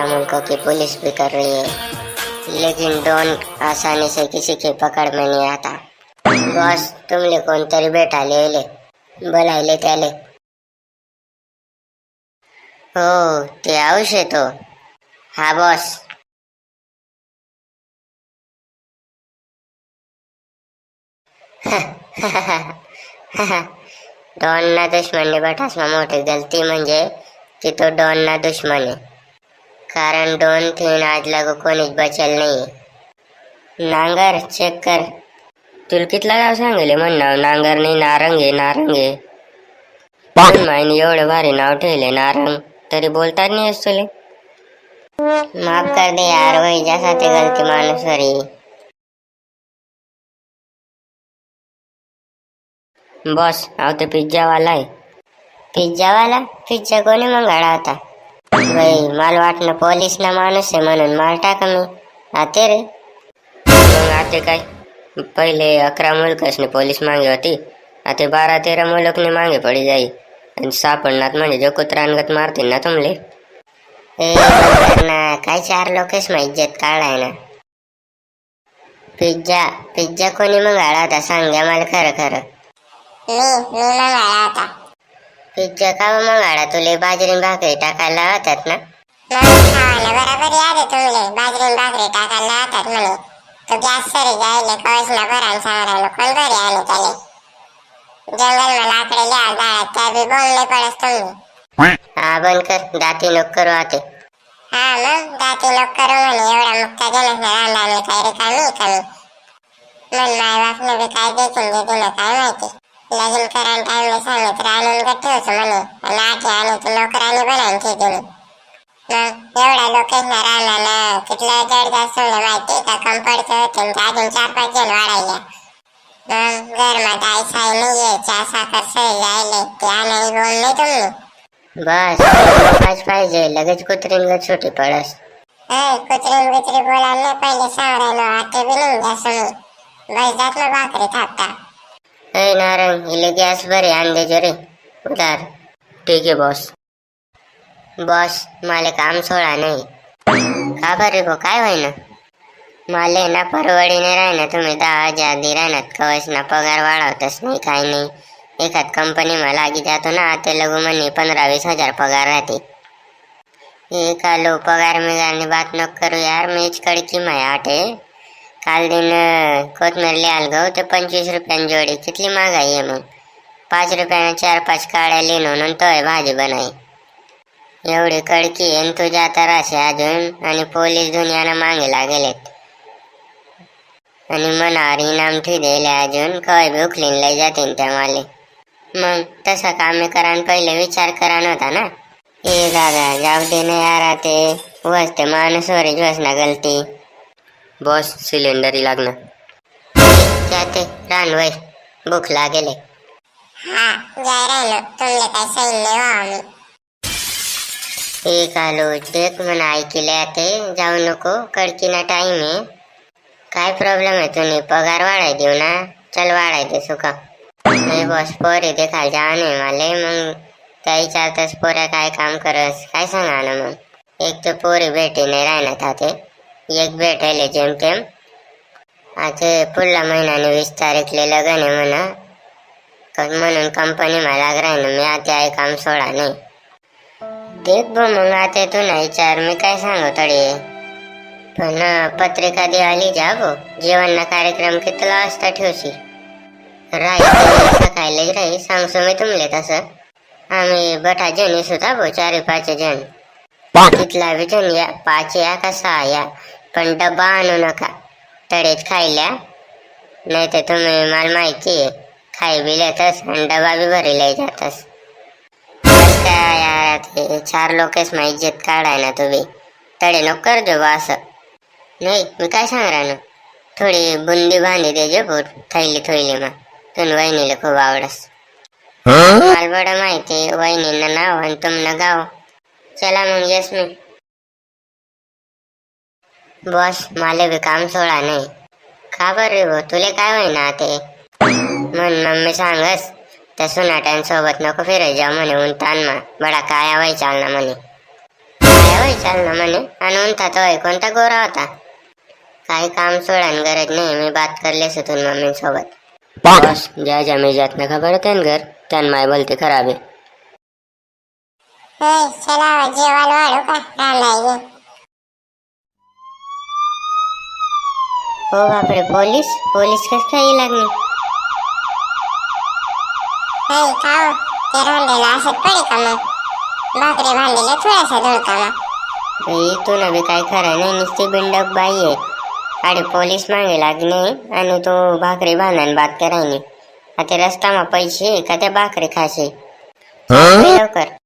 मुल्कों की पुलिस भी कर रही है, लेकिन डॉन आसानी से किसी की पकड़ में नहीं आता। बॉस तुमले कोणतरी बेटा ले बोलायले त्याले। हो ते आवशे तो। हा बॉस। डॉन ना दुश्मन बटासमा मोठी गलती म्हणजे की तो डॉन ना दुश्मन आहे, कारण डॉन थीन आज लागू कोणीच बचेल नाही। नांगर चेक कर। तुला कितला गाव सांगले म्हण नाव नांगर नाही नारंगे नारंगे माईने एवढं भारी नाव ठेवले नारंग, तरी बोलतात नाही तुले। माफ कर दे यार, वही जैसा ते गलती मानुस वरी। बॉस आव ते पिझ्झा वाला आहे। पिझ्झा वाला? पिझ्झा कोणी मंगाळा होता? भाई मला वाटलं पोलीस ना माणूस आहे म्हणून माल टाका मी आते रे। मग आते काय, पहिले 11 मुलकसने पोलीस मागे होती, आता 12-13 मुलकने मागे पडी जाई आणि सापडणार म्हणजे जो कुत्रांगत मारतील ना तुमले। ए ना काय 4 लोकेश मा इज्जत काढाय ना। पिझ्झा पिझ्झा कोणी मंगाळा होता सांग द्या मला खरं खरं। मी मंगाळा होता। पिझ्झा का मंगाळा? तुले बाजरी भाकरी टाकायला होतात ना? खावायला बरोबर याद आहे तुमले, बाजरी भाकरी टाकायला होतात म्हणे। तो गॅस सरी जायले कवचना भरायला सांगायला कोण बरी आले त्याले। जंगल में लाकडे लिया जाळ्यात त्या बी बोलले पडस तुम्ही। हा बंद कर, दाती नको करू आते। हा मग दाती नको करू म्हणे, एवढा मुक्ता जनस रांडाने काय रिकामी कमी मन माय बापने बी काय देखील देतील काय माहिती। लगीन करायला टाइमला सांगितलं आणून गठ्ठेवच म्हणे आणि आठी आणि तू नोकराने बनायला ठेवली। मग एवढ्या लोकेशना राहणार कितल्या जड जास्त माहिती का? कम पडतं होते अजून 4-5 जण वाढायला। घरमात आई साई नाहीये, चहा साखर सही जायले ते आणायला बोल नाही तुम्ही। बस आज पाहिजे लगेच कुत्रीन ग छोटी पडस। कुत्रीन बित्री बोलायला पहिले सांगायला आते बी नाही जास्त बस जात ना भाकरी थापता। ए नारंग हिले गॅस भरे अंडे जरे उधार। ठीक है बॉस। बॉस माले काम सोडा नाही। का बरे गो काय होईना? माले ना परवडीने राहिना तुम्ही 10,000 दे राहणार कवच ना पगार वाढवतच नाही काय नाही। एखाद कंपनी में लागी जातो ना आते लगू म्हणे 15-20 हजार पगार राहते। एक आलो पगार मिगारनी बात न करू यार, मेच कड़की माय आटे काल दिन कोथमीर लिहाल गो ते 25 रुपयान जोडी, कितली महागाई आहे मग। 5 रुपयाने 4-5 काड्या लिहून तो भाजी बनाई। एवढी कडकी आहे तू जाता राहशे अजून आणि पोलीस दुनियाना मागे लागेलेत आणि मनावर इनाम ठी दिले अजून कवाय भी उखलीन लय जातीन त्या माले। मग तसा काम करा पहिले विचार करा नव्हता ना। ए दादा जाऊ दे ना यार, आते वसते माणूस वरी ना गलती। बॉस सिलेंडर ही लागना। जाते रान वय भूख लागेले। हाँ जा रहे तुमने काय सही नहीं हुआ हमें। एक आलो देख मन ऐकले आते जाऊ नको कडकी ना टाइम आहे। काय प्रॉब्लेम आहे तुने पगार वाढाय देऊ ना? चल वाढाय दे सुका। नाही बॉस पोरे देखायला जाणे माले, मग त्या विचारतस पोऱ्या काय काम करस काय सांगा ना मग। एक तर पोरी भेटी नाही राहण्यात आते, एक भेटायले जेमतेम आता पुढल्या महिन्याने 20 तारीखले लगन आहे म्हणून कंपनी मा लाग राहीन मी आता आहे काम सोडा नाही। देख बो मग आता तू नाही विचार मी काय सांगू तडे, पण पत्रिका देवाली जा गो। जेवण ना कार्यक्रम कितला वाजता ठेवशी? राही सकाळी राही सांगसो मी तुमले तसं। आम्ही बठा जणी सुद्धा भो 4-5 जण तिथला बी जण या 5 या का 6 या, पण डब्बा आणू नका तडेच खायला, नाही तर तुम्ही मला माहिती आहे खाई बी लेतस आणि डबा बी भरी लय जातस। बस काय यार ते 4 लोकेस मा इज्जत काढाय ना तुम्ही तडे नको कर दो असं। नाही मी काय सांगणार ना, थोडी बुंदी बांधी देजे बोट थैली मा तुम वहिनीला खूप आवडस। मला बडं माहिती वहिनींना नाव आणि तुमना गाव। चला मग यस मी। बॉस माले भी काम सोडा नाही। का बरे हो तुले काय होईना ते? मन मम्मी सांगस त्या सुनाट्यांसोबत नको फिरायला जाऊ म्हणे, उन तान मा बडा काय आवय चालना म्हणे। काय होय चाल ना म्हणे आणि म्हणता तो कोणता गोरा होता. काही काम सोडान गरज नाही, मी बात करले सुतून मम्मी सोबत. बस ज्या ज्या मी जात ना खबर त्यान घर त्यान माय बोलते खराब आहे. चला जेवायला वाढू का राहिलाय. हो बापरे, पोलीस पोलीस कस काही लागले. खाओ ते राहिलेला असत पडे का मग भाकरी भांडलेले थोडासा धुळका मग. तुला बी काय खरं नाही, नुसती बिंडक बाई आहे. अरे पोलीस मागे लागणे आणि तो भाकरी बांधून बात करायनी. आता रस्ता मा पैसे का त्या भाकरी खासे लवकर.